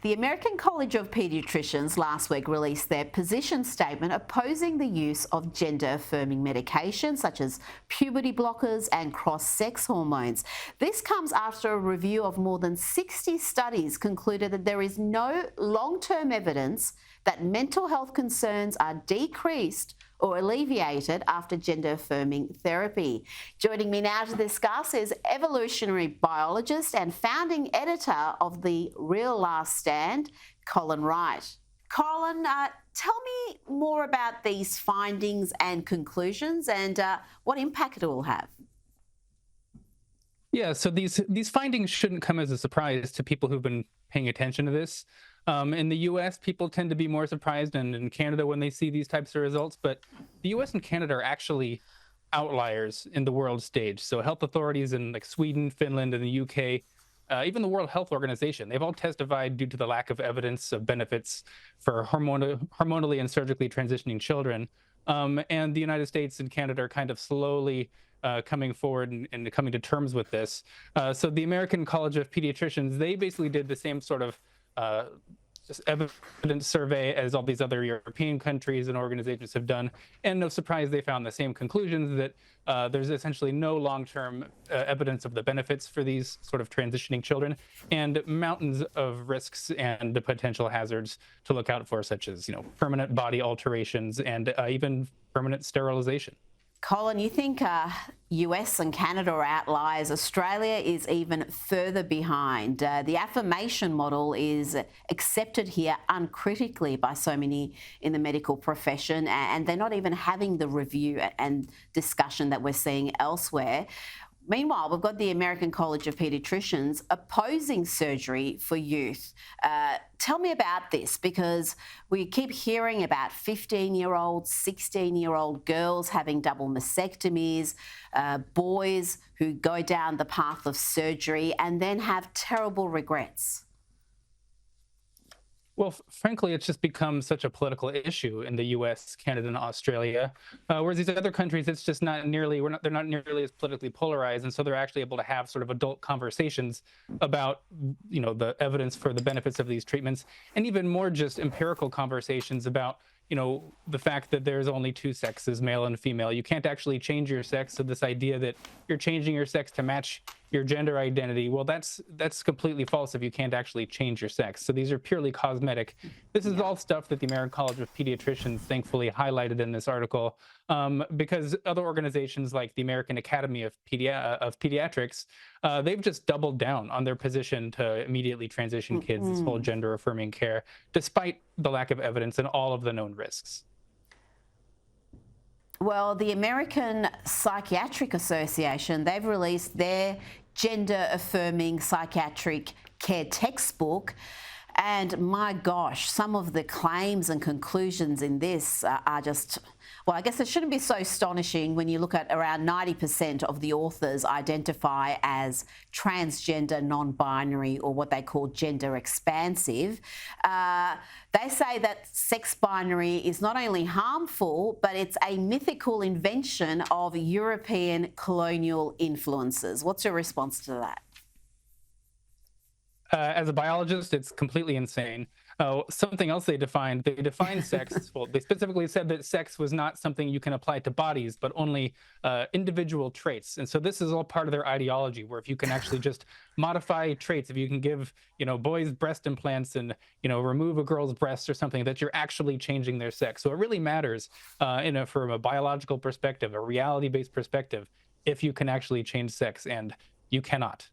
The American College of Pediatricians last week released their position statement opposing the use of gender-affirming medications such as puberty blockers and cross-sex hormones. This comes after a review of more than 60 studies concluded that there is no long-term evidence that mental health concerns are decreased or alleviated after gender-affirming therapy. Joining me now to discuss is evolutionary biologist and founding editor of The Real Last Stand, Colin Wright. Colin, tell me more about these findings and conclusions and what impact it will have. Yeah, so these findings shouldn't come as a surprise to people who've been paying attention to this. In the US, people tend to be more surprised, and in Canada when they see these types of results. But the US and Canada are actually outliers in the world stage. So health authorities in like Sweden, Finland, and the UK, even the World Health Organization, they've all testified due to the lack of evidence of benefits for hormonally and surgically transitioning children. And the United States and Canada are kind of slowly coming forward and coming to terms with this. So the American College of Pediatricians, they basically did the same sort of just evidence survey as all these other European countries and organizations have done. And no surprise, they found the same conclusions, that there's essentially no long-term evidence of the benefits for these sort of transitioning children, and mountains of risks and the potential hazards to look out for, such as, permanent body alterations and even permanent sterilization. Colin, you think US and Canada are outliers. Australia is even further behind. The affirmation model is accepted here uncritically by so many in the medical profession, and they're not even having the review and discussion that we're seeing elsewhere. Meanwhile, we've got the American College of Pediatricians opposing surgery for youth. Tell me about this, because we keep hearing about 15-year-old, 16-year-old girls having double mastectomies, boys who go down the path of surgery and then have terrible regrets. Well, frankly, it's just become such a political issue in the U.S., Canada, and Australia. Whereas these other countries, it's just they're not nearly as politically polarized, and so they're actually able to have sort of adult conversations about, the evidence for the benefits of these treatments, and even more just empirical conversations about, the fact that there's only two sexes, male and female. You can't actually change your sex. So this idea that you're changing your sex to match your gender identity, well, that's completely false if you can't actually change your sex. So these are purely cosmetic. This is all stuff that the American College of Pediatricians thankfully highlighted in this article, because other organizations like the American Academy of Pediatrics, they've just doubled down on their position to immediately transition kids, this whole gender-affirming care, despite the lack of evidence and all of the known risks. Well, the American Psychiatric Association, they've released their gender-affirming psychiatric care textbook. And my gosh, some of the claims and conclusions in this are just, well, I guess it shouldn't be so astonishing when you look at around 90% of the authors identify as transgender, non-binary, or what they call gender expansive. They say that sex binary is not only harmful, but it's a mythical invention of European colonial influences. What's your response to that? As a biologist, it's completely insane. Something else they defined sex. Well, they specifically said that sex was not something you can apply to bodies, but only individual traits. And so this is all part of their ideology, where if you can actually just modify traits, if you can give, boys breast implants and, remove a girl's breast or something, that you're actually changing their sex. So it really matters from a biological perspective, a reality-based perspective, if you can actually change sex, and you cannot.